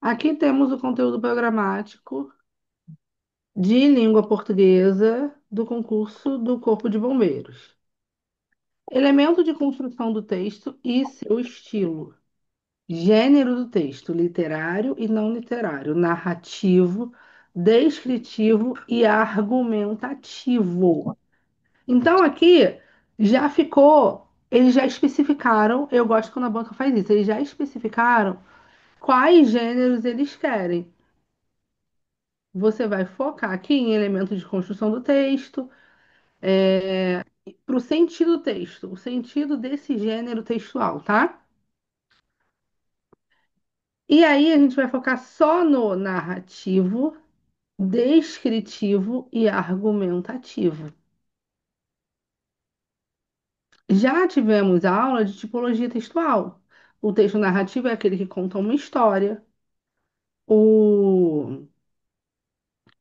Aqui temos o conteúdo programático de língua portuguesa do concurso do Corpo de Bombeiros. Elemento de construção do texto e seu estilo. Gênero do texto: literário e não literário, narrativo, descritivo e argumentativo. Então aqui já ficou, eles já especificaram, eu gosto quando a banca faz isso, eles já especificaram quais gêneros eles querem. Você vai focar aqui em elementos de construção do texto, para o sentido do texto, o sentido desse gênero textual, tá? E aí a gente vai focar só no narrativo, descritivo e argumentativo. Já tivemos aula de tipologia textual. O texto narrativo é aquele que conta uma história, o,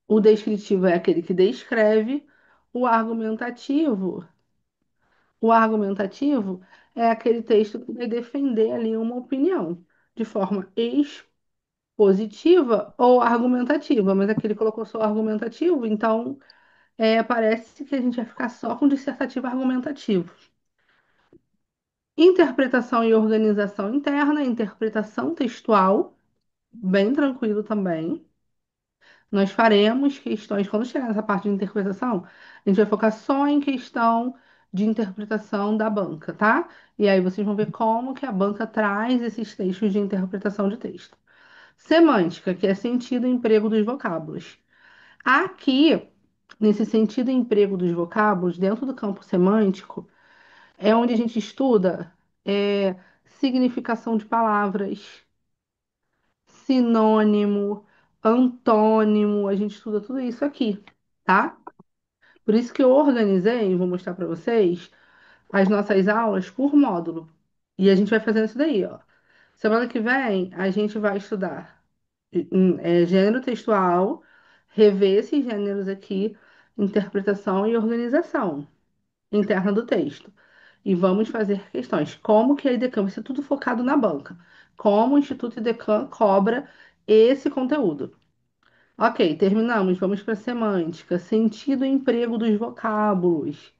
o descritivo é aquele que descreve, o argumentativo O argumentativo é aquele texto que vai defender ali uma opinião, de forma expositiva ou argumentativa, mas aqui ele colocou só argumentativo, então parece que a gente vai ficar só com dissertativo argumentativo. Interpretação e organização interna, interpretação textual, bem tranquilo também. Nós faremos questões, quando chegar nessa parte de interpretação, a gente vai focar só em questão de interpretação da banca, tá? E aí vocês vão ver como que a banca traz esses textos de interpretação de texto. Semântica, que é sentido e emprego dos vocábulos. Aqui, nesse sentido e emprego dos vocábulos, dentro do campo semântico, é onde a gente estuda significação de palavras, sinônimo, antônimo, a gente estuda tudo isso aqui, tá? Por isso que eu organizei, vou mostrar para vocês, as nossas aulas por módulo. E a gente vai fazendo isso daí, ó. Semana que vem, a gente vai estudar gênero textual, rever esses gêneros aqui, interpretação e organização interna do texto. E vamos fazer questões. Como que a IDECAM, isso é tudo focado na banca. Como o Instituto IDECAM cobra esse conteúdo. Ok, terminamos. Vamos para semântica. Sentido e emprego dos vocábulos.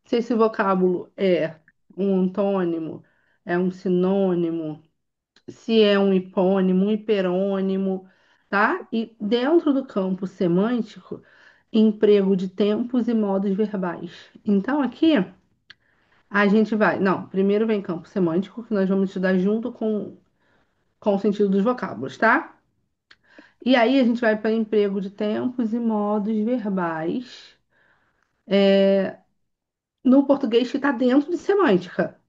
Se esse vocábulo é um antônimo, é um sinônimo, se é um hipônimo, um hiperônimo, tá? E dentro do campo semântico, emprego de tempos e modos verbais. Então, aqui a gente vai. Não, primeiro vem campo semântico, que nós vamos estudar junto com o sentido dos vocábulos, tá? E aí a gente vai para emprego de tempos e modos verbais no português que está dentro de semântica,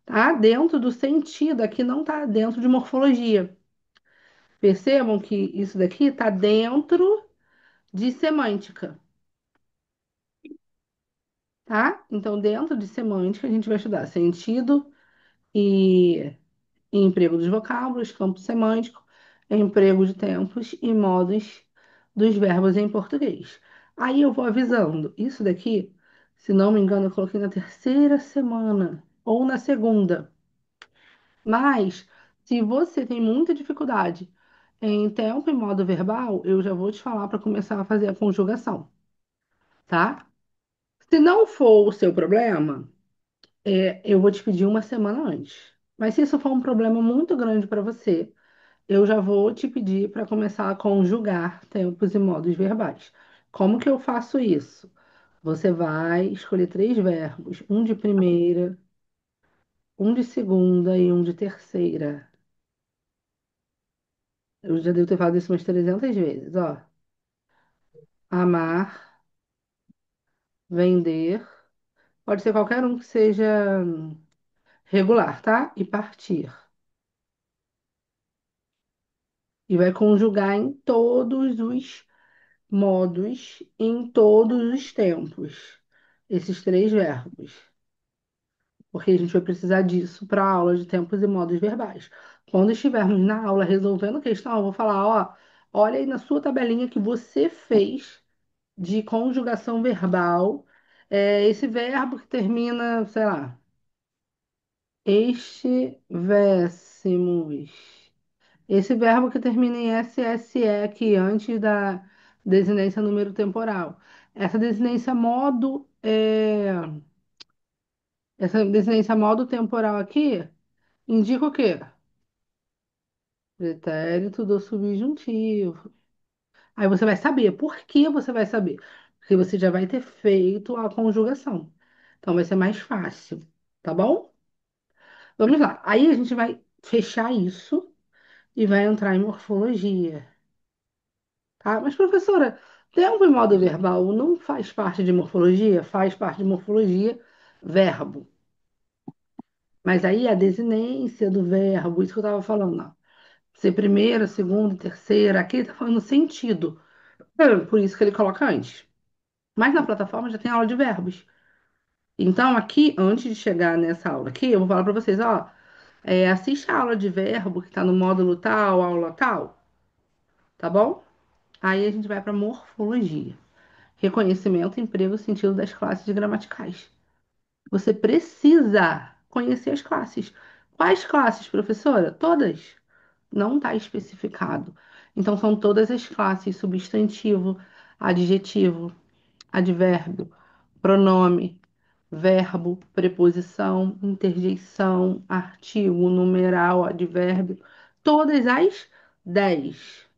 tá? Dentro do sentido, aqui não está dentro de morfologia. Percebam que isso daqui está dentro de semântica, tá? Então, dentro de semântica, a gente vai estudar sentido e emprego dos vocábulos, campo semântico, emprego de tempos e modos dos verbos em português. Aí eu vou avisando. Isso daqui, se não me engano, eu coloquei na terceira semana ou na segunda. Mas, se você tem muita dificuldade em tempo e modo verbal, eu já vou te falar para começar a fazer a conjugação, tá? Se não for o seu problema, eu vou te pedir uma semana antes. Mas se isso for um problema muito grande para você, eu já vou te pedir para começar a conjugar tempos e modos verbais. Como que eu faço isso? Você vai escolher três verbos, um de primeira, um de segunda e um de terceira. Eu já devo ter falado isso umas 300 vezes, ó. Amar, vender, pode ser qualquer um que seja regular, tá? E partir. E vai conjugar em todos os modos, em todos os tempos, esses três verbos. Porque a gente vai precisar disso para a aula de tempos e modos verbais. Quando estivermos na aula resolvendo questão, eu vou falar, ó, olha aí na sua tabelinha que você fez de conjugação verbal, esse verbo que termina, sei lá, estivéssemos. Esse verbo que termina em SSE aqui, antes da desinência número temporal. Essa desinência modo, essa desinência modo temporal aqui indica o quê? Pretérito do subjuntivo. Aí você vai saber. Por que você vai saber? Porque você já vai ter feito a conjugação. Então vai ser mais fácil, tá bom? Vamos lá. Aí a gente vai fechar isso e vai entrar em morfologia, tá? Mas, professora, tempo e modo verbal não faz parte de morfologia? Faz parte de morfologia, verbo. Mas aí a desinência do verbo, isso que eu estava falando, ó. Ser primeira, segunda, terceira, aqui ele está falando sentido. Por isso que ele coloca antes. Mas na plataforma já tem aula de verbos. Então, aqui, antes de chegar nessa aula aqui, eu vou falar para vocês, ó, assiste a aula de verbo que está no módulo tal, aula tal, tá bom? Aí a gente vai para morfologia. Reconhecimento, emprego, sentido das classes gramaticais. Você precisa conhecer as classes. Quais classes, professora? Todas. Não está especificado. Então, são todas as classes: substantivo, adjetivo, advérbio, pronome, verbo, preposição, interjeição, artigo, numeral, advérbio. Todas as 10.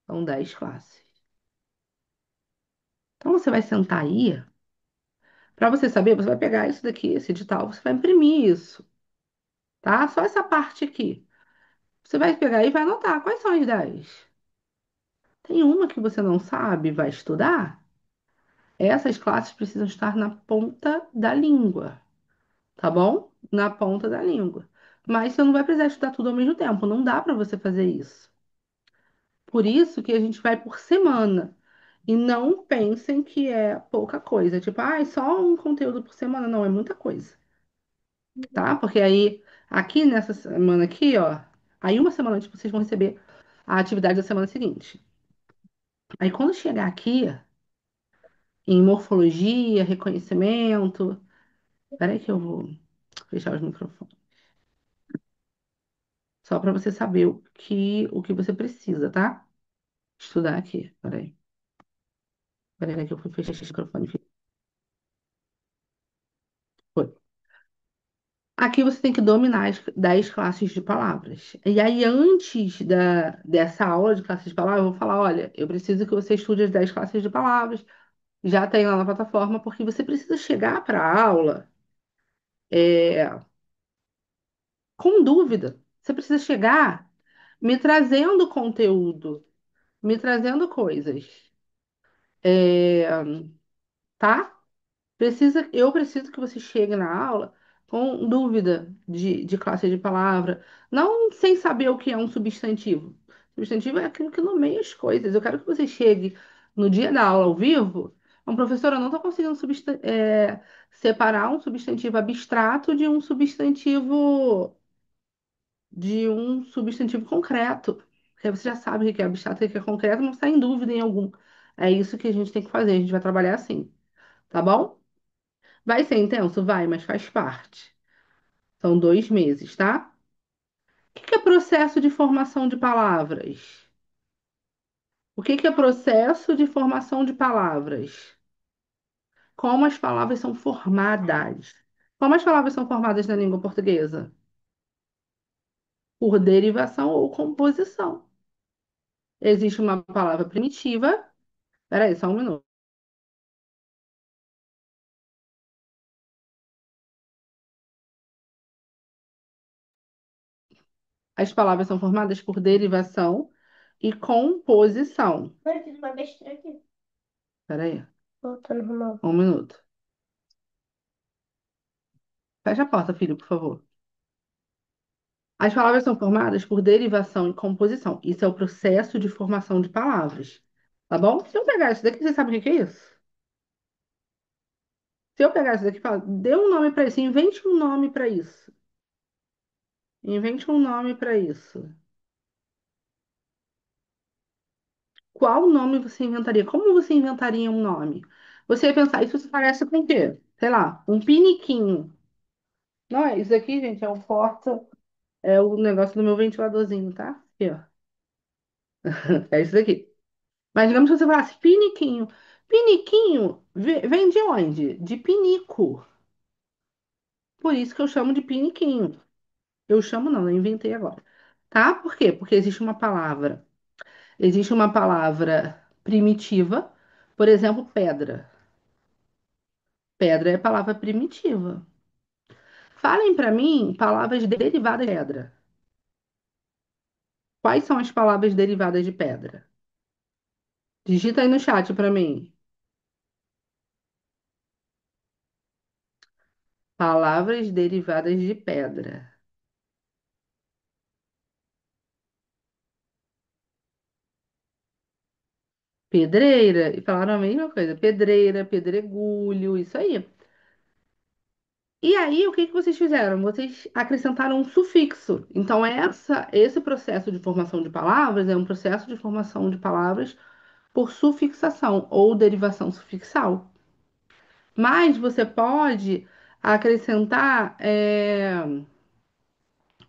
São 10 classes. Então, você vai sentar aí. Para você saber, você vai pegar isso daqui, esse edital, você vai imprimir isso, tá? Só essa parte aqui. Você vai pegar e vai anotar quais são as 10. Tem uma que você não sabe, vai estudar? Essas classes precisam estar na ponta da língua, tá bom? Na ponta da língua. Mas você não vai precisar estudar tudo ao mesmo tempo, não dá para você fazer isso. Por isso que a gente vai por semana. E não pensem que é pouca coisa. Tipo, ah, é só um conteúdo por semana. Não, é muita coisa, tá? Porque aí, aqui nessa semana aqui, ó, aí uma semana antes vocês vão receber a atividade da semana seguinte. Aí quando chegar aqui, em morfologia, reconhecimento, peraí que eu vou fechar os microfones. Só para você saber o que você precisa, tá? Estudar aqui. Peraí. Peraí que eu fui fechar esse microfone. Foi. Aqui você tem que dominar as 10 classes de palavras. E aí, antes dessa aula de classes de palavras, eu vou falar: olha, eu preciso que você estude as 10 classes de palavras. Já tem lá na plataforma, porque você precisa chegar para a aula com dúvida. Você precisa chegar me trazendo conteúdo, me trazendo coisas, tá? Eu preciso que você chegue na aula com dúvida de classe de palavra, não sem saber o que é um substantivo. Substantivo é aquilo que nomeia as coisas. Eu quero que você chegue no dia da aula ao vivo. Professor, eu não estou conseguindo separar um substantivo abstrato de um substantivo concreto. Porque aí você já sabe o que é abstrato e o que é concreto, não está em dúvida em algum. É isso que a gente tem que fazer. A gente vai trabalhar assim, tá bom? Vai ser intenso? Vai, mas faz parte. São 2 meses, tá? O que é processo de formação de palavras? O que é processo de formação de palavras? Como as palavras são formadas? Como as palavras são formadas na língua portuguesa? Por derivação ou composição. Existe uma palavra primitiva. Peraí, só um minuto. As palavras são formadas por derivação e composição. Agora eu fiz uma besteira aqui. Peraí, Voltando normal. um minuto. Fecha a porta, filho, por favor. As palavras são formadas por derivação e composição. Isso é o processo de formação de palavras. Tá bom? Se eu pegar isso daqui, você sabe o que que é isso? Se eu pegar isso daqui e falar, dê um nome para isso, invente um nome para isso. Invente um nome para isso. Qual nome você inventaria? Como você inventaria um nome? Você ia pensar, isso se parece com o quê? Sei lá, um piniquinho. Não é, isso aqui, gente, é o porta, é o negócio do meu ventiladorzinho, tá? Aqui, ó. É isso aqui. Mas digamos que você falasse piniquinho. Piniquinho vem de onde? De pinico. Por isso que eu chamo de piniquinho. Eu chamo não, eu inventei agora. Tá? Por quê? Porque existe uma palavra. Existe uma palavra primitiva, por exemplo, pedra. Pedra é palavra primitiva. Falem para mim palavras derivadas de pedra. Quais são as palavras derivadas de pedra? Digita aí no chat para mim. Palavras derivadas de pedra. Pedreira, e falaram a mesma coisa. Pedreira, pedregulho, isso aí. E aí, o que que vocês fizeram? Vocês acrescentaram um sufixo. Então, esse processo de formação de palavras é um processo de formação de palavras por sufixação ou derivação sufixal. Mas você pode acrescentar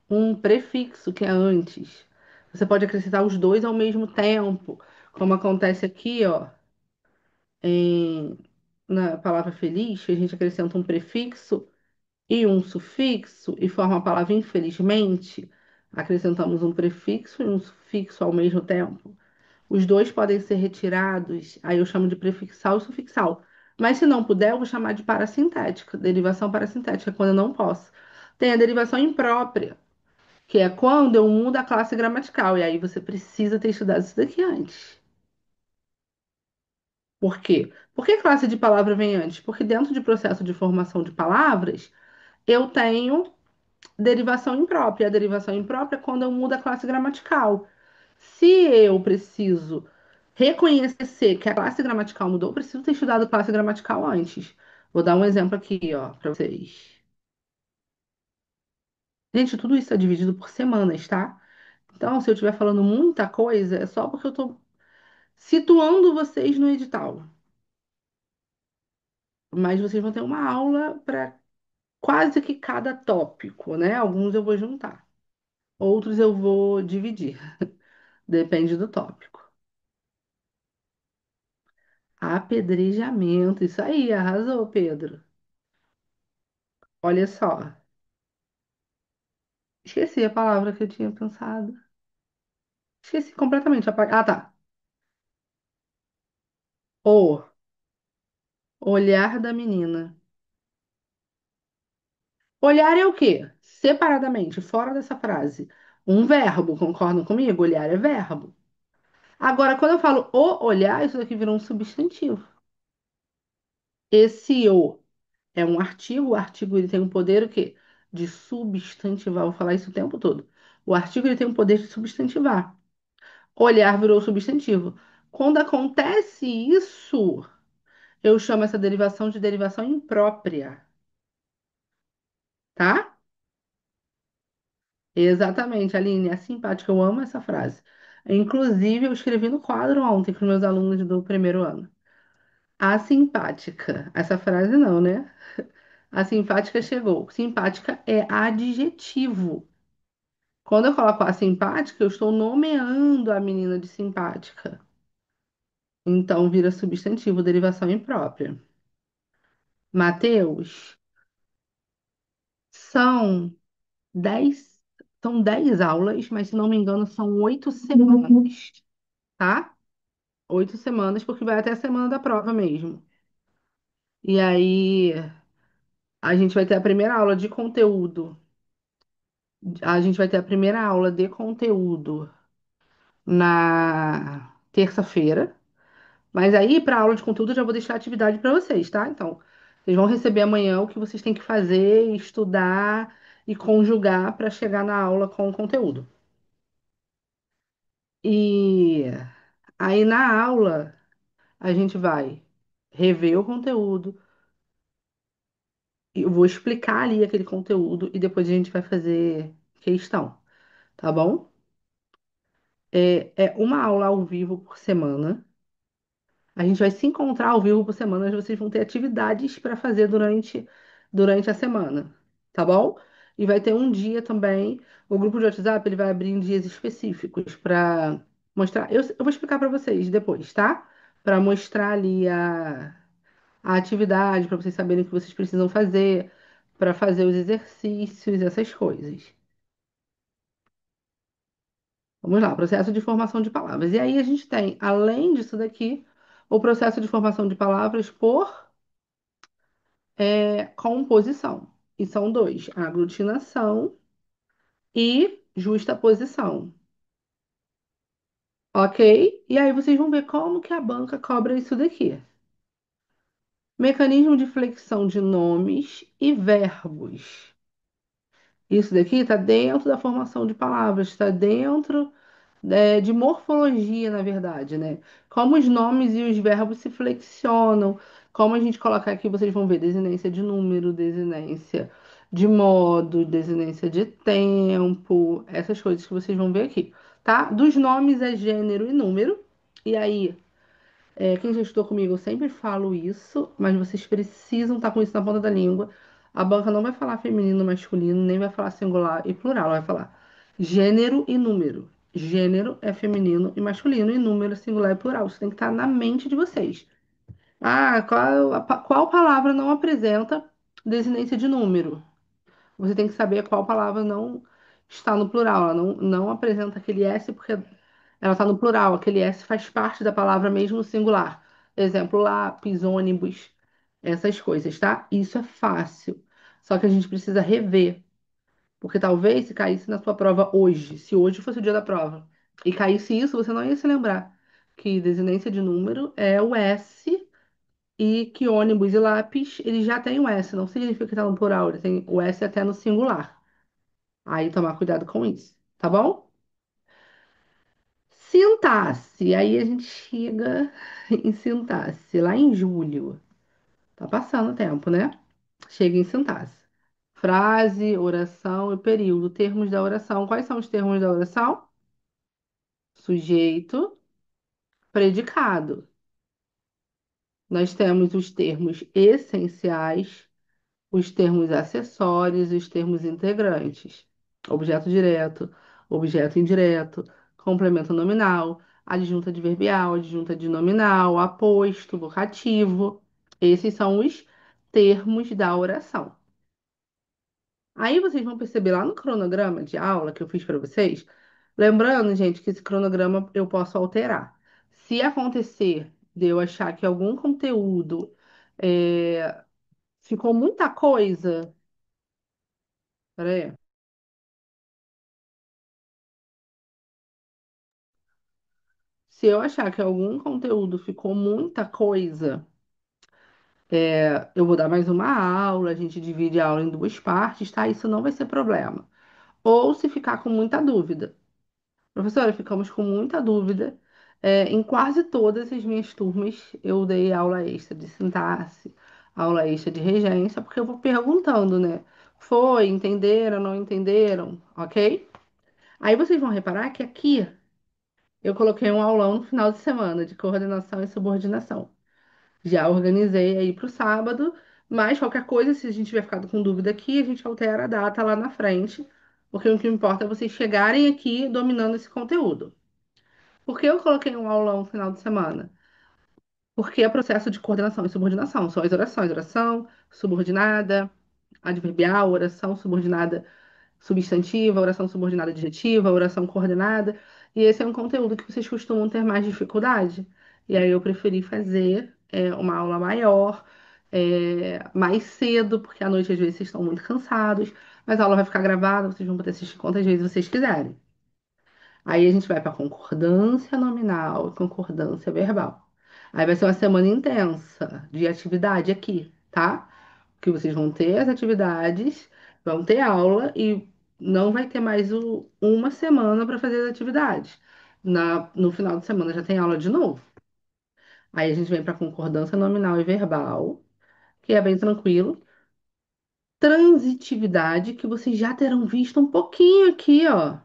um prefixo que é antes. Você pode acrescentar os dois ao mesmo tempo, como acontece aqui, ó, na palavra feliz, que a gente acrescenta um prefixo e um sufixo e forma a palavra infelizmente. Acrescentamos um prefixo e um sufixo ao mesmo tempo. Os dois podem ser retirados, aí eu chamo de prefixal e sufixal. Mas se não puder, eu vou chamar de parassintética, derivação parassintética, quando eu não posso. Tem a derivação imprópria, que é quando eu mudo a classe gramatical, e aí você precisa ter estudado isso daqui antes. Por quê? Por que classe de palavra vem antes? Porque dentro de processo de formação de palavras, eu tenho derivação imprópria. A derivação imprópria é quando eu mudo a classe gramatical. Se eu preciso reconhecer que a classe gramatical mudou, eu preciso ter estudado classe gramatical antes. Vou dar um exemplo aqui, ó, para vocês. Gente, tudo isso é dividido por semanas, tá? Então, se eu estiver falando muita coisa, é só porque eu estou situando vocês no edital. Mas vocês vão ter uma aula para quase que cada tópico, né? Alguns eu vou juntar, outros eu vou dividir, depende do tópico. Apedrejamento, isso aí, arrasou, Pedro. Olha só, esqueci a palavra que eu tinha pensado. Esqueci completamente. Ah, tá. O olhar da menina. Olhar é o quê? Separadamente, fora dessa frase. Um verbo, concordam comigo? Olhar é verbo. Agora, quando eu falo o olhar, isso daqui virou um substantivo. Esse o é um artigo, o artigo ele tem um poder o quê? De substantivar, vou falar isso o tempo todo. O artigo ele tem um poder de substantivar. Olhar virou substantivo. Quando acontece isso, eu chamo essa derivação de derivação imprópria, tá? Exatamente, Aline, é simpática, eu amo essa frase. Inclusive, eu escrevi no quadro ontem com meus alunos do primeiro ano. A simpática. Essa frase não, né? A simpática chegou. Simpática é adjetivo. Quando eu coloco a simpática, eu estou nomeando a menina de simpática. Então vira substantivo, derivação imprópria. Mateus, são 10, são 10 aulas, mas se não me engano, são 8 semanas, tá? 8 semanas, porque vai até a semana da prova mesmo. E aí, a gente vai ter a primeira aula de conteúdo. A gente vai ter a primeira aula de conteúdo na terça-feira. Mas aí, para a aula de conteúdo, eu já vou deixar a atividade para vocês, tá? Então, vocês vão receber amanhã o que vocês têm que fazer, estudar e conjugar para chegar na aula com o conteúdo. E aí, na aula, a gente vai rever o conteúdo, eu vou explicar ali aquele conteúdo e depois a gente vai fazer questão, tá bom? É uma aula ao vivo por semana. A gente vai se encontrar ao vivo por semana, mas vocês vão ter atividades para fazer durante a semana. tá bom? E vai ter um dia também, o grupo de WhatsApp, ele vai abrir em dias específicos para mostrar. Eu vou explicar para vocês depois, tá? Para mostrar ali a atividade, para vocês saberem o que vocês precisam fazer, para fazer os exercícios, essas coisas. Vamos lá, processo de formação de palavras. E aí a gente tem, além disso daqui, o processo de formação de palavras por composição. E são dois, aglutinação e justaposição. Ok? E aí vocês vão ver como que a banca cobra isso daqui. Mecanismo de flexão de nomes e verbos. Isso daqui está dentro da formação de palavras, está dentro, de morfologia, na verdade, né? Como os nomes e os verbos se flexionam, como a gente colocar aqui, vocês vão ver desinência de número, desinência de modo, desinência de tempo, essas coisas que vocês vão ver aqui, tá? Dos nomes é gênero e número, e aí. Quem já estudou comigo, eu sempre falo isso, mas vocês precisam estar com isso na ponta da língua. A banca não vai falar feminino, masculino, nem vai falar singular e plural, ela vai falar gênero e número. Gênero é feminino e masculino, e número é singular e plural. Isso tem que estar na mente de vocês. Ah, qual palavra não apresenta desinência de número? Você tem que saber qual palavra não está no plural. Ela não apresenta aquele S porque ela está no plural. Aquele S faz parte da palavra mesmo no singular. Exemplo, lápis, ônibus, essas coisas, tá? Isso é fácil. Só que a gente precisa rever. Porque talvez se caísse na sua prova hoje, se hoje fosse o dia da prova, e caísse isso, você não ia se lembrar que desinência de número é o S e que ônibus e lápis, ele já tem o S. Não significa que está no plural, ele tem o S até no singular. Aí tomar cuidado com isso, tá bom? Sintaxe. Aí a gente chega em sintaxe, lá em julho. Tá passando o tempo, né? Chega em sintaxe. Frase, oração e período. Termos da oração. Quais são os termos da oração? Sujeito, predicado. Nós temos os termos essenciais, os termos acessórios e os termos integrantes. Objeto direto, objeto indireto, complemento nominal, adjunta adverbial, adjunta de nominal, aposto, vocativo. Esses são os termos da oração. Aí vocês vão perceber lá no cronograma de aula que eu fiz para vocês, lembrando, gente, que esse cronograma eu posso alterar. Se acontecer de eu achar que algum conteúdo ficou muita coisa. Peraí. Se eu achar que algum conteúdo ficou muita coisa, eu vou dar mais uma aula, a gente divide a aula em duas partes, tá? Isso não vai ser problema. Ou se ficar com muita dúvida. Professora, ficamos com muita dúvida. Em quase todas as minhas turmas, eu dei aula extra de sintaxe, aula extra de regência, porque eu vou perguntando, né? Foi, entenderam, não entenderam, ok? Aí vocês vão reparar que aqui eu coloquei um aulão no final de semana de coordenação e subordinação. Já organizei aí para o sábado, mas qualquer coisa, se a gente tiver ficado com dúvida aqui, a gente altera a data lá na frente, porque o que importa é vocês chegarem aqui dominando esse conteúdo. Por que eu coloquei um aulão no final de semana? Porque é processo de coordenação e subordinação. São as orações, oração subordinada, adverbial, oração subordinada substantiva, oração subordinada adjetiva, oração coordenada. E esse é um conteúdo que vocês costumam ter mais dificuldade. E aí eu preferi fazer uma aula maior, mais cedo, porque à noite às vezes vocês estão muito cansados, mas a aula vai ficar gravada, vocês vão poder assistir quantas vezes vocês quiserem. Aí a gente vai para concordância nominal e concordância verbal. Aí vai ser uma semana intensa de atividade aqui, tá? Que vocês vão ter as atividades, vão ter aula e não vai ter mais uma semana para fazer as atividades. No final de semana já tem aula de novo. Aí a gente vem para concordância nominal e verbal, que é bem tranquilo. Transitividade, que vocês já terão visto um pouquinho aqui, ó,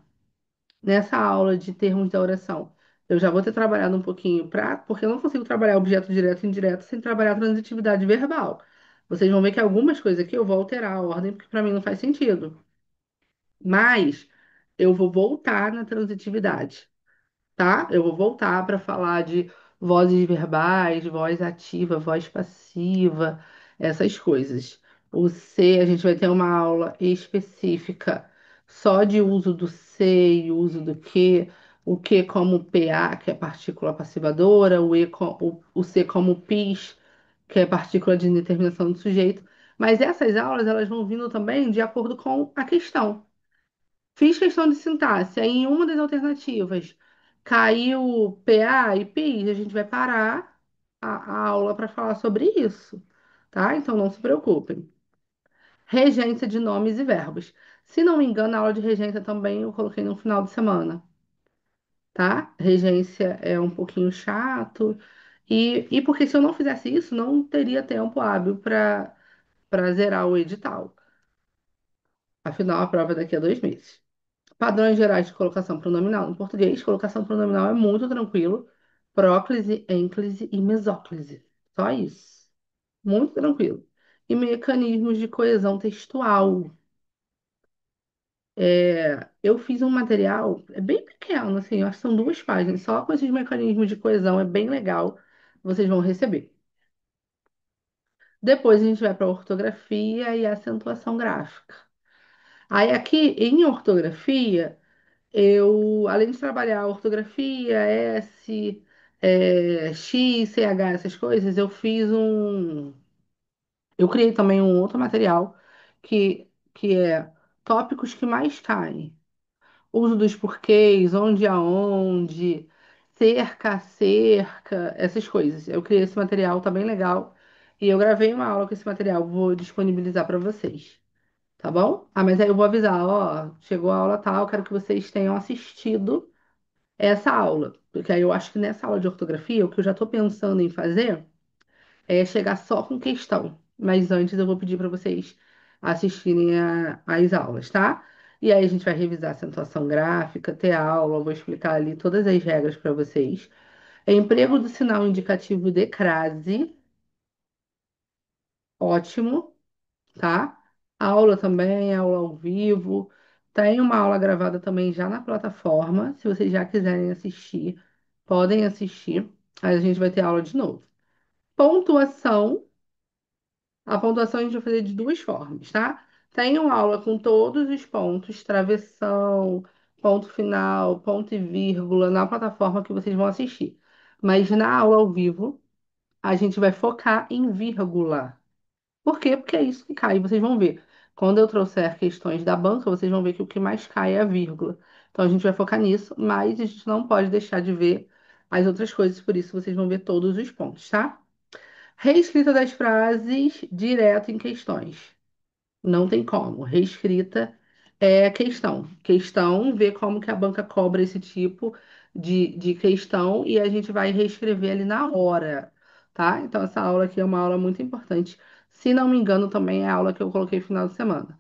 nessa aula de termos da oração. Eu já vou ter trabalhado um pouquinho porque eu não consigo trabalhar objeto direto e indireto sem trabalhar transitividade verbal. Vocês vão ver que algumas coisas aqui eu vou alterar a ordem, porque para mim não faz sentido. Mas eu vou voltar na transitividade, tá? Eu vou voltar para falar de vozes verbais, voz ativa, voz passiva, essas coisas. O C, a gente vai ter uma aula específica só de uso do C e uso do que, o Q como PA, que é partícula passivadora, o C como PIS, que é partícula de indeterminação do sujeito. Mas essas aulas, elas vão vindo também de acordo com a questão. Fiz questão de sintaxe. Aí, em uma das alternativas, caiu PA e PI. A gente vai parar a aula para falar sobre isso, tá? Então, não se preocupem. Regência de nomes e verbos. Se não me engano, a aula de regência também eu coloquei no final de semana, tá? Regência é um pouquinho chato. E porque se eu não fizesse isso, não teria tempo hábil para zerar o edital. Afinal, a prova é daqui a 2 meses. Padrões gerais de colocação pronominal. Em português, colocação pronominal é muito tranquilo. Próclise, ênclise e mesóclise. Só isso. Muito tranquilo. E mecanismos de coesão textual. Eu fiz um material, é bem pequeno, assim, eu acho que são 2 páginas, só com esses mecanismos de coesão, é bem legal. Vocês vão receber. Depois a gente vai para ortografia e acentuação gráfica. Aí aqui em ortografia. Além de trabalhar ortografia, X, CH, essas coisas, eu criei também um outro material que é tópicos que mais caem. Uso dos porquês, onde, aonde, cerca, cerca, essas coisas. Eu criei esse material, tá bem legal. E eu gravei uma aula com esse material, vou disponibilizar para vocês. Tá bom? Ah, mas aí eu vou avisar, ó, chegou a aula tal, quero que vocês tenham assistido essa aula, porque aí eu acho que nessa aula de ortografia, o que eu já estou pensando em fazer é chegar só com questão. Mas antes eu vou pedir para vocês assistirem às aulas, tá? E aí a gente vai revisar a acentuação gráfica, ter aula, eu vou explicar ali todas as regras para vocês. É emprego do sinal indicativo de crase, ótimo, tá? Aula também, aula ao vivo. Tem uma aula gravada também já na plataforma. Se vocês já quiserem assistir, podem assistir. Aí a gente vai ter aula de novo. Pontuação. A pontuação a gente vai fazer de 2 formas, tá? Tem uma aula com todos os pontos, travessão, ponto final, ponto e vírgula, na plataforma que vocês vão assistir. Mas na aula ao vivo, a gente vai focar em vírgula. Por quê? Porque é isso que cai. Vocês vão ver. Quando eu trouxer questões da banca, vocês vão ver que o que mais cai é a vírgula. Então a gente vai focar nisso, mas a gente não pode deixar de ver as outras coisas, por isso vocês vão ver todos os pontos, tá? Reescrita das frases direto em questões. Não tem como. Reescrita é questão. Questão, ver como que a banca cobra esse tipo de questão e a gente vai reescrever ali na hora, tá? Então, essa aula aqui é uma aula muito importante. Se não me engano, também é a aula que eu coloquei no final de semana.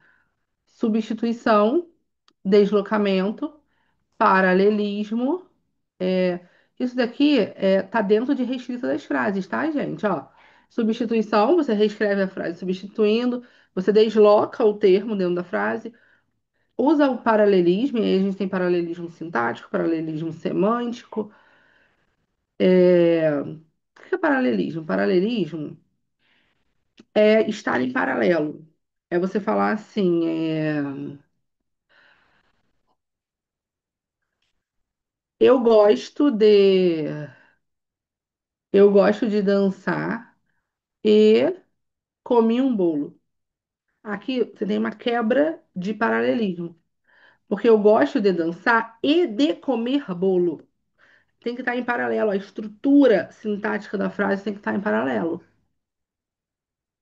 Substituição, deslocamento, paralelismo. Isso daqui tá dentro de reescrita das frases, tá, gente? Ó, substituição, você reescreve a frase substituindo, você desloca o termo dentro da frase, usa o paralelismo, e aí a gente tem paralelismo sintático, paralelismo semântico. O que é paralelismo? Paralelismo é estar em paralelo. É você falar assim, eu gosto de, eu gosto de dançar e comi um bolo. Aqui você tem uma quebra de paralelismo. Porque eu gosto de dançar e de comer bolo. Tem que estar em paralelo. A estrutura sintática da frase tem que estar em paralelo,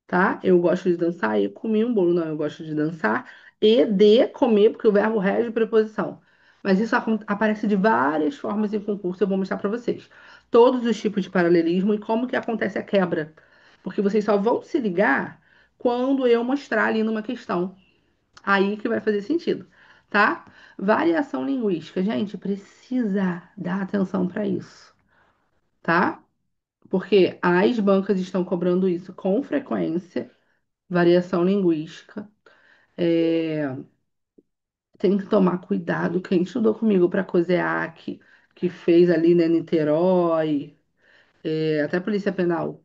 tá? Eu gosto de dançar e comer um bolo. Não, eu gosto de dançar e de comer, porque o verbo rege preposição. Mas isso aparece de várias formas em concurso. Eu vou mostrar para vocês. Todos os tipos de paralelismo e como que acontece a quebra. Porque vocês só vão se ligar quando eu mostrar ali numa questão. Aí que vai fazer sentido, tá? Variação linguística, gente, precisa dar atenção para isso, tá? Porque as bancas estão cobrando isso com frequência. variação linguística. É, tem que tomar cuidado. Quem estudou comigo para COSEAC, que fez ali, né, Niterói, até Polícia Penal,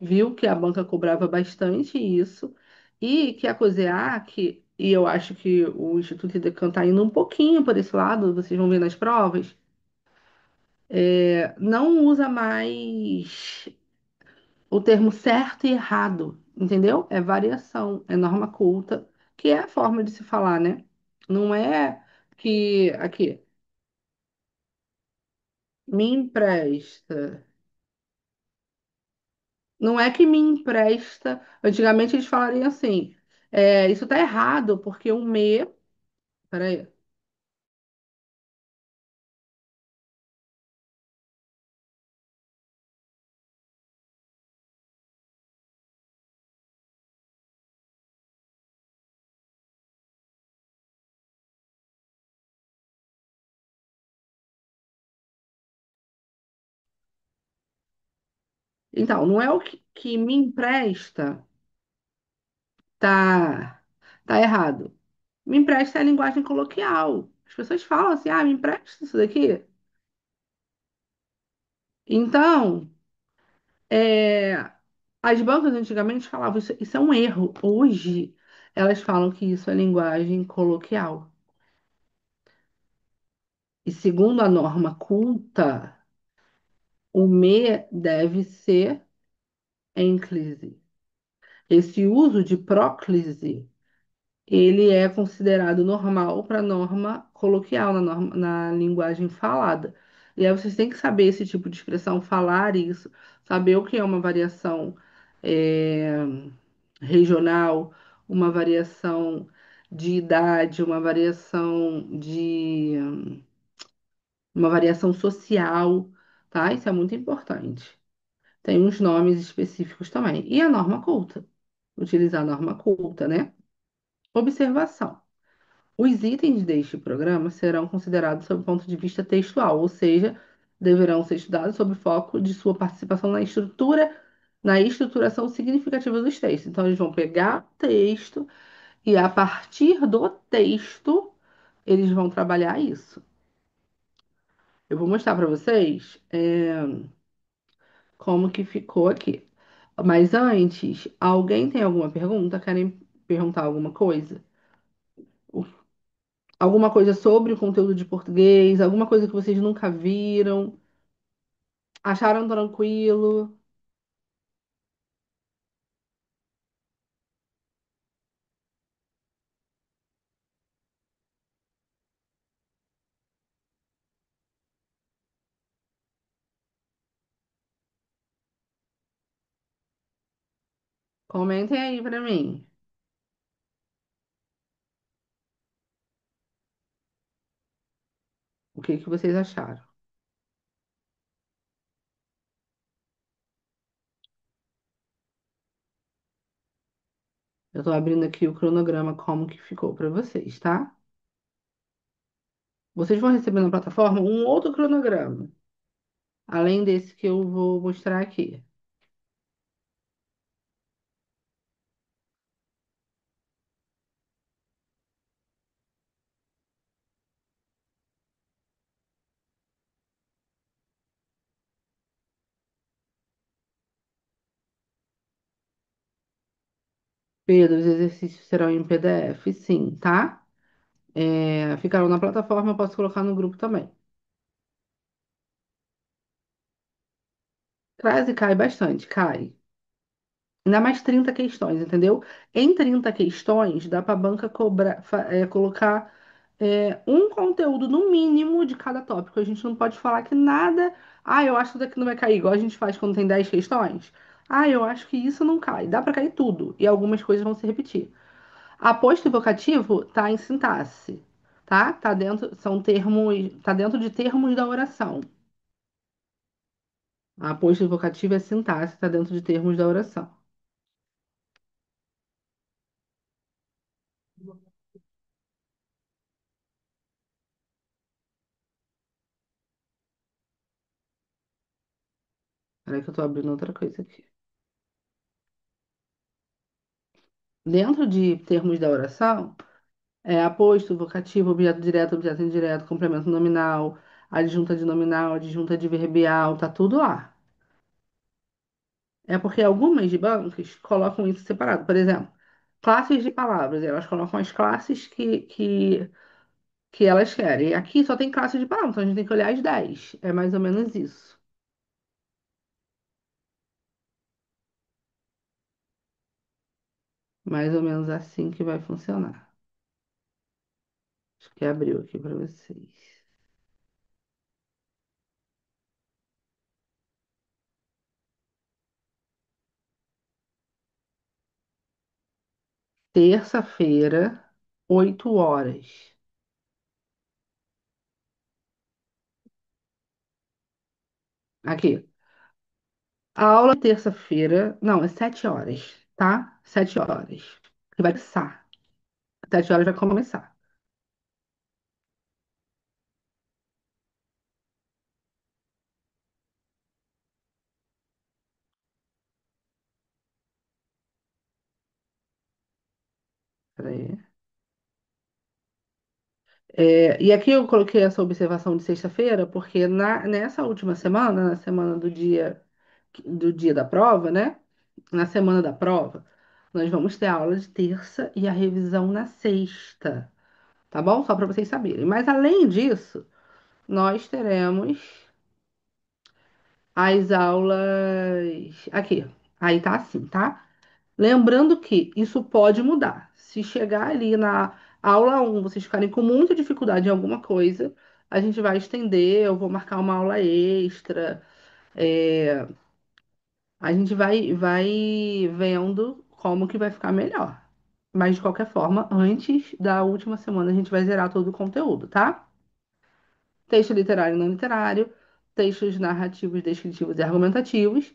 viu que a banca cobrava bastante isso e que a COSEAC, e eu acho que o Instituto Idecan está indo um pouquinho por esse lado, vocês vão ver nas provas, não usa mais o termo certo e errado, entendeu? É variação, é norma culta, que é a forma de se falar, né? Não é que aqui me empresta. Não é que me empresta. Antigamente eles falariam assim: isso tá errado, porque o me. Peraí. Então, não é o que me empresta, tá, tá errado. Me empresta é a linguagem coloquial. As pessoas falam assim: me empresta isso daqui. Então, é, as bancas antigamente falavam isso é um erro. Hoje, elas falam que isso é linguagem coloquial. E segundo a norma culta, o me deve ser ênclise. Esse uso de próclise, ele é considerado normal para norma coloquial, na linguagem falada. E aí vocês têm que saber esse tipo de expressão, falar isso, saber o que é uma variação é, regional, uma variação de idade, uma variação social, tá? Isso é muito importante. Tem uns nomes específicos também. E a norma culta. Utilizar a norma culta, né? Observação. Os itens deste programa serão considerados sob o ponto de vista textual, ou seja, deverão ser estudados sob foco de sua participação na estruturação significativa dos textos. Então, eles vão pegar o texto e, a partir do texto, eles vão trabalhar isso. Eu vou mostrar para vocês, como que ficou aqui. Mas antes, alguém tem alguma pergunta? Querem perguntar alguma coisa? Alguma coisa sobre o conteúdo de português? Alguma coisa que vocês nunca viram? Acharam tranquilo? Comentem aí pra mim. O que que vocês acharam? Eu tô abrindo aqui o cronograma como que ficou pra vocês, tá? Vocês vão receber na plataforma um outro cronograma, além desse que eu vou mostrar aqui. Pedro, os exercícios serão em PDF, sim, tá? Ficarão na plataforma, eu posso colocar no grupo também. Crase cai bastante, cai. Ainda mais 30 questões, entendeu? Em 30 questões, dá para a banca colocar um conteúdo no mínimo de cada tópico. A gente não pode falar que nada. Eu acho que isso daqui não vai cair, igual a gente faz quando tem 10 questões. Eu acho que isso não cai. Dá para cair tudo. E algumas coisas vão se repetir. Aposto e vocativo tá em sintaxe, tá? Tá dentro, são termos, tá dentro de termos da oração. Aposto e vocativo é sintaxe, tá dentro de termos da oração. Peraí que eu tô abrindo outra coisa aqui. Dentro de termos da oração, é aposto, vocativo, objeto direto, objeto indireto, complemento nominal, adjunta de nominal, adjunta de verbial, tá tudo lá. É porque algumas bancas colocam isso separado. Por exemplo, classes de palavras, elas colocam as classes que elas querem. Aqui só tem classe de palavras, então a gente tem que olhar as 10. É mais ou menos isso. Mais ou menos assim que vai funcionar. Acho que abriu aqui para vocês. Terça-feira, 8 horas. Aqui. A aula é terça-feira, não, é 7 horas, tá? 7 horas. Que vai começar. 7 horas vai começar. Peraí. E aqui eu coloquei essa observação de sexta-feira, porque nessa última semana, na semana do dia da prova, né? Na semana da prova, nós vamos ter aula de terça e a revisão na sexta, tá bom? Só para vocês saberem. Mas além disso, nós teremos as aulas aqui. Aí tá assim, tá? Lembrando que isso pode mudar. Se chegar ali na aula um, vocês ficarem com muita dificuldade em alguma coisa, a gente vai estender, eu vou marcar uma aula extra. é, a gente vai vendo como que vai ficar melhor. Mas de qualquer forma, antes da última semana, a gente vai zerar todo o conteúdo, tá? Texto literário e não literário, textos narrativos, descritivos e argumentativos.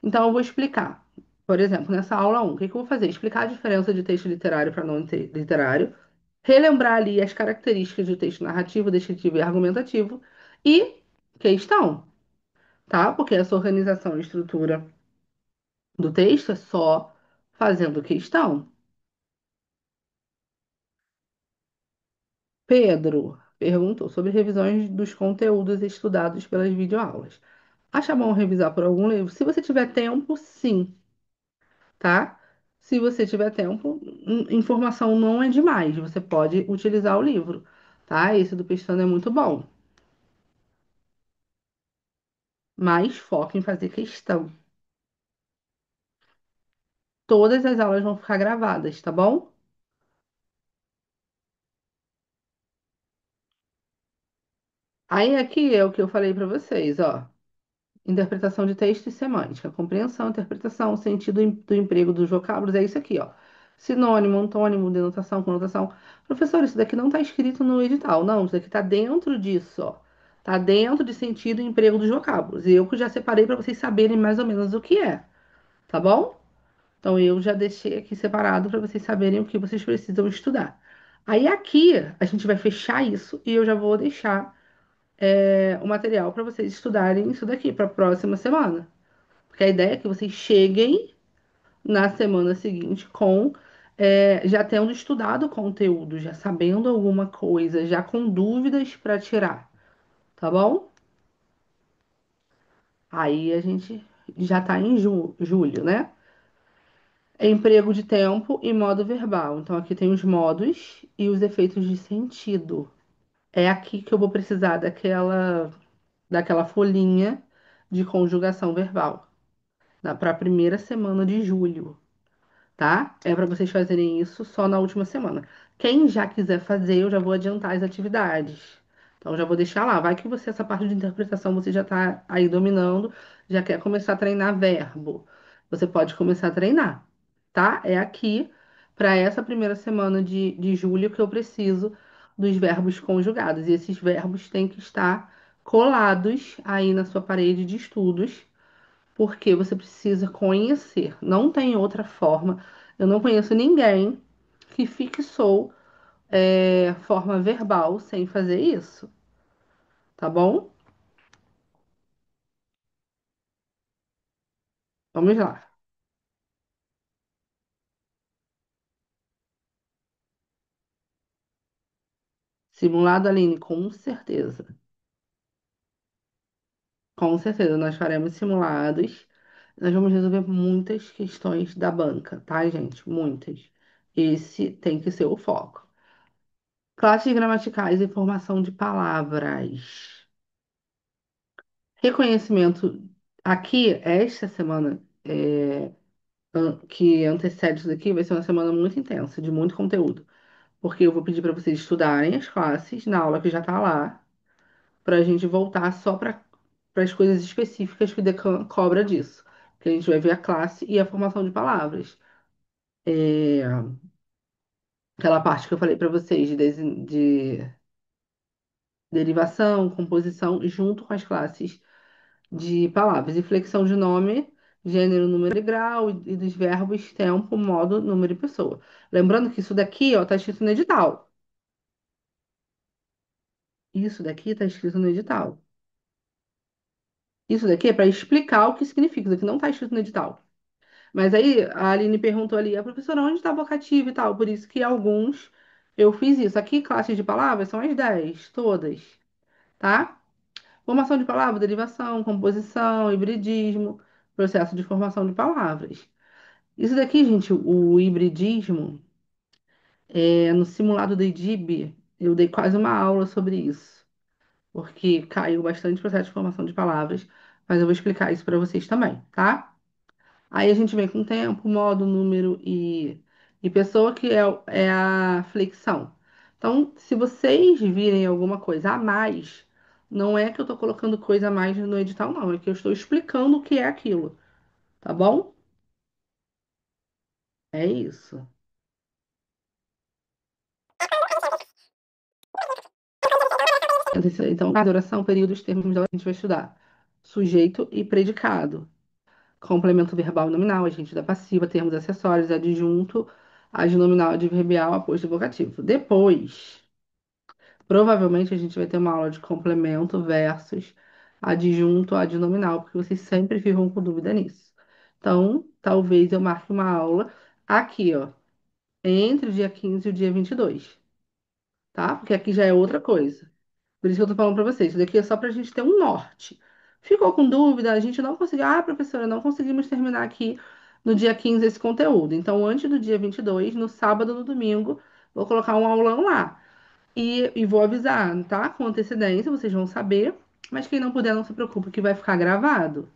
Então, eu vou explicar. Por exemplo, nessa aula um, o que que eu vou fazer? Explicar a diferença de texto literário para não literário, relembrar ali as características do texto narrativo, descritivo e argumentativo e questão, tá? Porque essa organização e estrutura do texto é só fazendo questão. Pedro perguntou sobre revisões dos conteúdos estudados pelas videoaulas. Acha bom revisar por algum livro? Se você tiver tempo, sim, tá? Se você tiver tempo, informação não é demais. Você pode utilizar o livro, tá? Esse do Pestana é muito bom. Mas foca em fazer questão. Todas as aulas vão ficar gravadas, tá bom? Aí aqui é o que eu falei para vocês, ó. Interpretação de texto e semântica. Compreensão, interpretação, sentido do emprego dos vocábulos. É isso aqui, ó. Sinônimo, antônimo, denotação, conotação. Professor, isso daqui não está escrito no edital. Não, isso daqui está dentro disso, ó. Está dentro de sentido e emprego dos vocábulos. E eu que já separei para vocês saberem mais ou menos o que é, tá bom? Então eu já deixei aqui separado para vocês saberem o que vocês precisam estudar. Aí aqui a gente vai fechar isso e eu já vou deixar o material para vocês estudarem isso daqui para a próxima semana. Porque a ideia é que vocês cheguem na semana seguinte já tendo estudado o conteúdo, já sabendo alguma coisa, já com dúvidas para tirar, tá bom? Aí a gente já tá em julho, né? É emprego de tempo e modo verbal. Então aqui tem os modos e os efeitos de sentido. É aqui que eu vou precisar daquela folhinha de conjugação verbal, para a primeira semana de julho. Tá? É para vocês fazerem isso só na última semana. Quem já quiser fazer, eu já vou adiantar as atividades. Então, já vou deixar lá. Vai que você, essa parte de interpretação, você já está aí dominando, já quer começar a treinar verbo. Você pode começar a treinar, tá? É aqui, para essa primeira semana de julho, que eu preciso dos verbos conjugados. E esses verbos têm que estar colados aí na sua parede de estudos porque você precisa conhecer. Não tem outra forma. Eu não conheço ninguém que fixou forma verbal sem fazer isso, tá bom? Vamos lá. Simulado, Aline, com certeza. Com certeza, nós faremos simulados. Nós vamos resolver muitas questões da banca, tá, gente? Muitas. Esse tem que ser o foco. Classes gramaticais e formação de palavras. Reconhecimento. Aqui, esta semana que antecede isso daqui, vai ser uma semana muito intensa, de muito conteúdo. Porque eu vou pedir para vocês estudarem as classes na aula que já tá lá, para a gente voltar só para as coisas específicas que o Decan cobra disso. Que a gente vai ver a classe e a formação de palavras. É, aquela parte que eu falei para vocês de derivação, composição, junto com as classes de palavras. E flexão de nome, gênero, número e grau, e dos verbos tempo, modo, número e pessoa. Lembrando que isso daqui, ó, tá escrito no edital. Isso daqui tá escrito no edital. Isso daqui é para explicar o que significa. Isso daqui não tá escrito no edital. Mas aí a Aline perguntou ali, a professora, onde está vocativo e tal? Por isso que alguns eu fiz isso. Aqui, classes de palavras são as 10 todas, tá? Formação de palavra, derivação, composição, hibridismo, processo de formação de palavras. Isso daqui, gente, o hibridismo, no simulado do IDIB, eu dei quase uma aula sobre isso, porque caiu bastante processo de formação de palavras, mas eu vou explicar isso para vocês também, tá? Aí a gente vem com tempo, modo, número e pessoa, que é a flexão. Então, se vocês virem alguma coisa a mais, não é que eu estou colocando coisa a mais no edital, não. É que eu estou explicando o que é aquilo, tá bom? É isso. Então, a duração, períodos, termos, a gente vai estudar sujeito e predicado. Complemento verbal e nominal, agente da passiva, termos acessórios, adjunto, adnominal, adverbial, aposto e vocativo. Depois. Provavelmente a gente vai ter uma aula de complemento versus adjunto, adnominal, porque vocês sempre ficam com dúvida nisso. Então, talvez eu marque uma aula aqui, ó, entre o dia 15 e o dia 22, tá? Porque aqui já é outra coisa. Por isso que eu tô falando pra vocês. Isso daqui é só pra gente ter um norte. Ficou com dúvida? A gente não conseguiu. Ah, professora, não conseguimos terminar aqui no dia 15 esse conteúdo. Então, antes do dia 22, no sábado, no domingo, vou colocar um aulão lá. E vou avisar, tá? Com antecedência, vocês vão saber. Mas quem não puder, não se preocupe, que vai ficar gravado.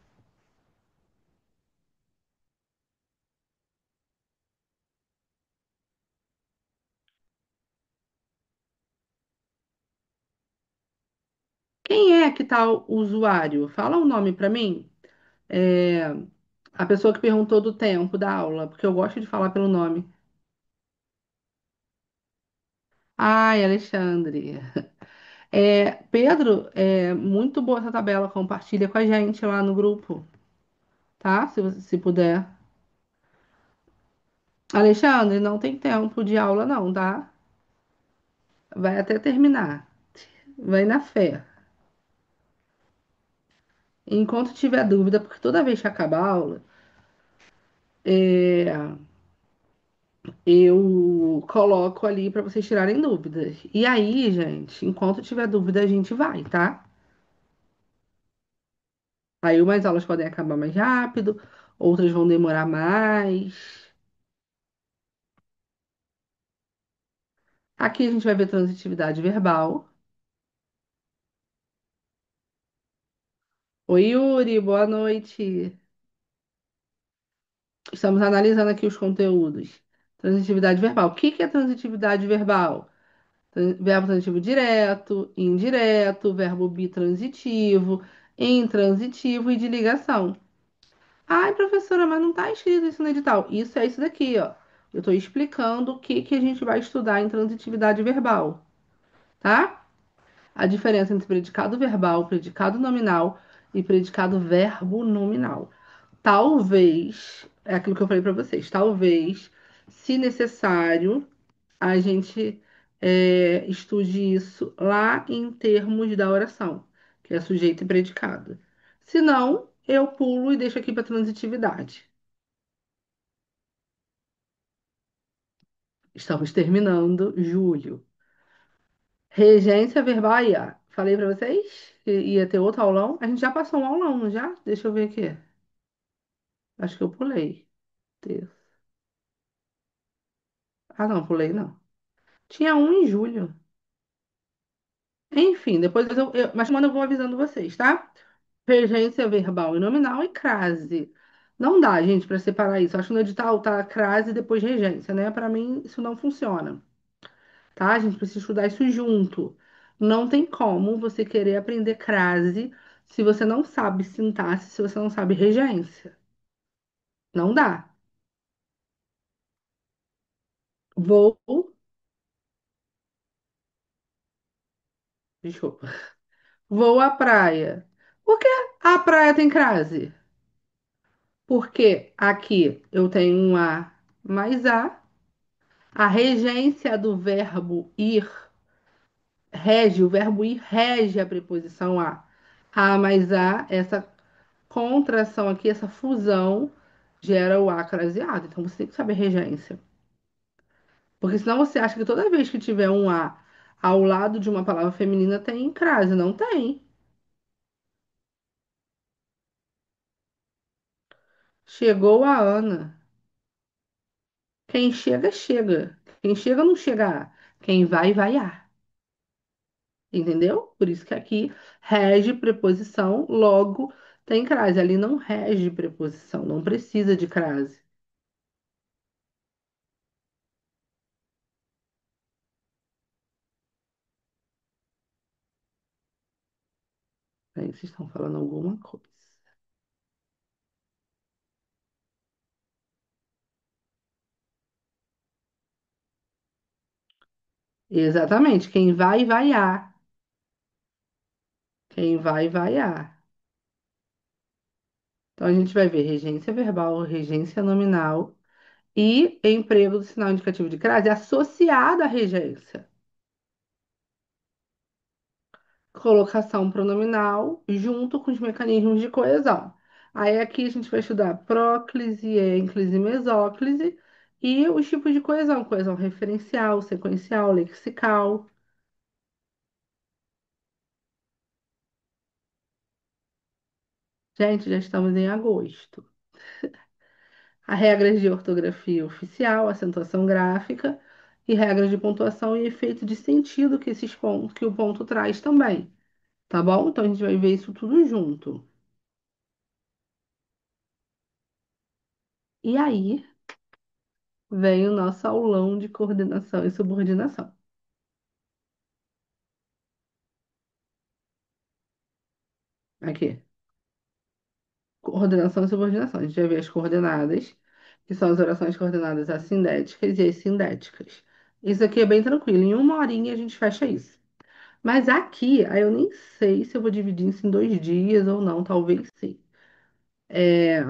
Quem é que tá o usuário? Fala o nome pra mim. É, a pessoa que perguntou do tempo da aula, porque eu gosto de falar pelo nome. Ai, Alexandre. Pedro, muito boa essa tabela. Compartilha com a gente lá no grupo, tá? Se puder. Alexandre, não tem tempo de aula, não, tá? Vai até terminar. Vai na fé. Enquanto tiver dúvida, porque toda vez que acaba a aula, é, eu coloco ali para vocês tirarem dúvidas. E aí, gente, enquanto tiver dúvida, a gente vai, tá? Aí umas aulas podem acabar mais rápido, outras vão demorar mais. Aqui a gente vai ver transitividade verbal. Oi, Yuri, boa noite. Estamos analisando aqui os conteúdos. Transitividade verbal. O que que é transitividade verbal? Verbo transitivo direto, indireto, verbo bitransitivo, intransitivo e de ligação. Ai, professora, mas não está escrito isso no edital. Isso é isso daqui, ó. Eu estou explicando o que que a gente vai estudar em transitividade verbal, tá? A diferença entre predicado verbal, predicado nominal e predicado verbo nominal. Talvez, é aquilo que eu falei para vocês, talvez, se necessário, a gente estude isso lá em termos da oração, que é sujeito e predicado. Se não, eu pulo e deixo aqui para transitividade. Estamos terminando julho. Regência verbal aí, ó. Falei pra vocês que ia ter outro aulão. A gente já passou um aulão, não já? Deixa eu ver aqui. Acho que eu pulei. Terça. Ah, não, pulei não. Tinha um em julho. Enfim, depois mas semana eu vou avisando vocês, tá? Regência verbal e nominal e crase. Não dá, gente, para separar isso. Acho que no edital tá crase e depois regência, né? Para mim, isso não funciona, tá? A gente precisa estudar isso junto. Não tem como você querer aprender crase se você não sabe sintaxe, se você não sabe regência. Não dá. Vou, desculpa, vou à praia. Por que a praia tem crase? Porque aqui eu tenho um A mais a regência do verbo ir rege, o verbo ir rege a preposição a. A mais a, essa contração aqui, essa fusão, gera o a craseado. Então você tem que saber regência. Porque senão você acha que toda vez que tiver um a ao lado de uma palavra feminina tem crase. Não tem. Chegou a Ana. Quem chega, chega. Quem chega, não chega a. Quem vai, vai a. Entendeu? Por isso que aqui rege preposição, logo tem crase. Ali não rege preposição, não precisa de crase. Aí vocês estão falando alguma coisa. Exatamente. Quem vai, vai a. Quem vai, vai a. Então a gente vai ver regência verbal, regência nominal e emprego do sinal indicativo de crase associado à regência. Colocação pronominal junto com os mecanismos de coesão. Aí aqui a gente vai estudar próclise, ênclise, mesóclise e os tipos de coesão, coesão referencial, sequencial, lexical. Gente, já estamos em agosto. Há regras de ortografia oficial, acentuação gráfica e regras de pontuação e efeito de sentido que esses pontos, que o ponto traz também, tá bom? Então a gente vai ver isso tudo junto. E aí vem o nosso aulão de coordenação e subordinação. Aqui, coordenação e subordinação. A gente vai ver as coordenadas, que são as orações coordenadas assindéticas e as sindéticas. Isso aqui é bem tranquilo. Em uma horinha a gente fecha isso. Mas aqui, aí eu nem sei se eu vou dividir isso em 2 dias ou não, talvez sim. É,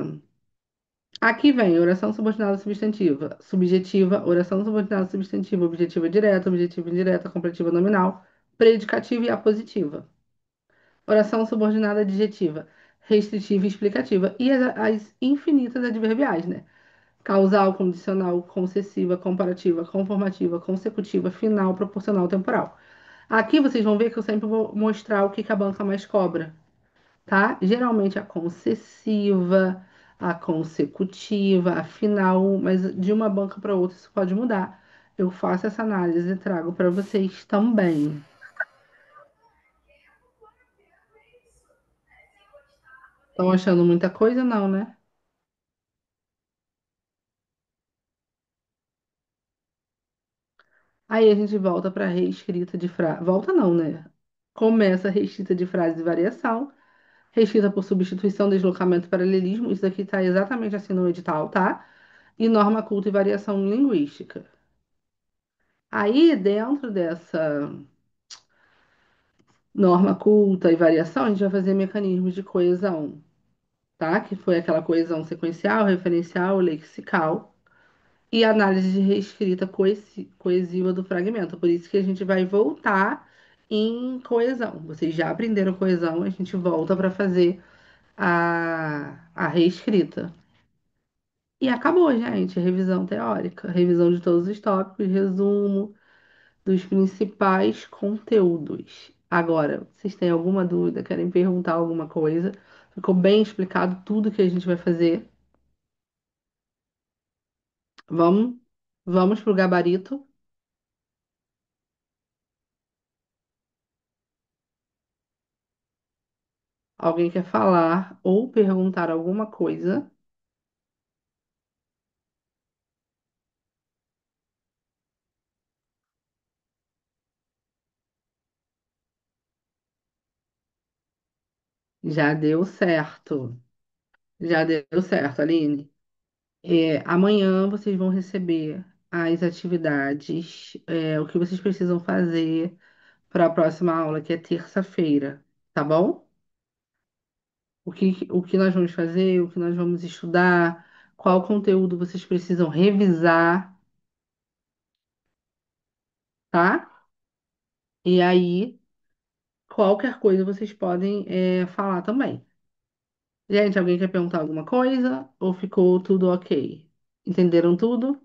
aqui vem oração subordinada substantiva, subjetiva, oração subordinada substantiva, objetiva direta, objetiva indireta, completiva nominal, predicativa e apositiva. Oração subordinada adjetiva, restritiva e explicativa. E as infinitas adverbiais, né? Causal, condicional, concessiva, comparativa, conformativa, consecutiva, final, proporcional, temporal. Aqui vocês vão ver que eu sempre vou mostrar o que que a banca mais cobra, tá? Geralmente a concessiva, a consecutiva, a final, mas de uma banca para outra isso pode mudar. Eu faço essa análise e trago para vocês também. Estão achando muita coisa? Não, né? Aí a gente volta para a reescrita de frase. Volta não, né? Começa a reescrita de frase e variação. Reescrita por substituição, deslocamento e paralelismo. Isso aqui está exatamente assim no edital, tá? E norma culta e variação linguística. Aí, dentro dessa norma culta e variação, a gente vai fazer mecanismos de coesão, tá? Que foi aquela coesão sequencial, referencial, lexical e análise de reescrita coesiva do fragmento. Por isso que a gente vai voltar em coesão. Vocês já aprenderam coesão, a gente volta para fazer a reescrita. E acabou, gente. Revisão teórica, revisão de todos os tópicos, resumo. dos principais conteúdos. Agora, vocês têm alguma dúvida, querem perguntar alguma coisa? Ficou bem explicado tudo que a gente vai fazer. Vamos, vamos pro gabarito. Alguém quer falar ou perguntar alguma coisa? Já deu certo. Já deu certo, Aline. Amanhã vocês vão receber as atividades, o que vocês precisam fazer para a próxima aula, que é terça-feira, tá bom? O que nós vamos fazer, o que nós vamos estudar, qual conteúdo vocês precisam revisar, tá? E aí, qualquer coisa vocês podem, falar também. Gente, alguém quer perguntar alguma coisa? Ou ficou tudo ok? Entenderam tudo?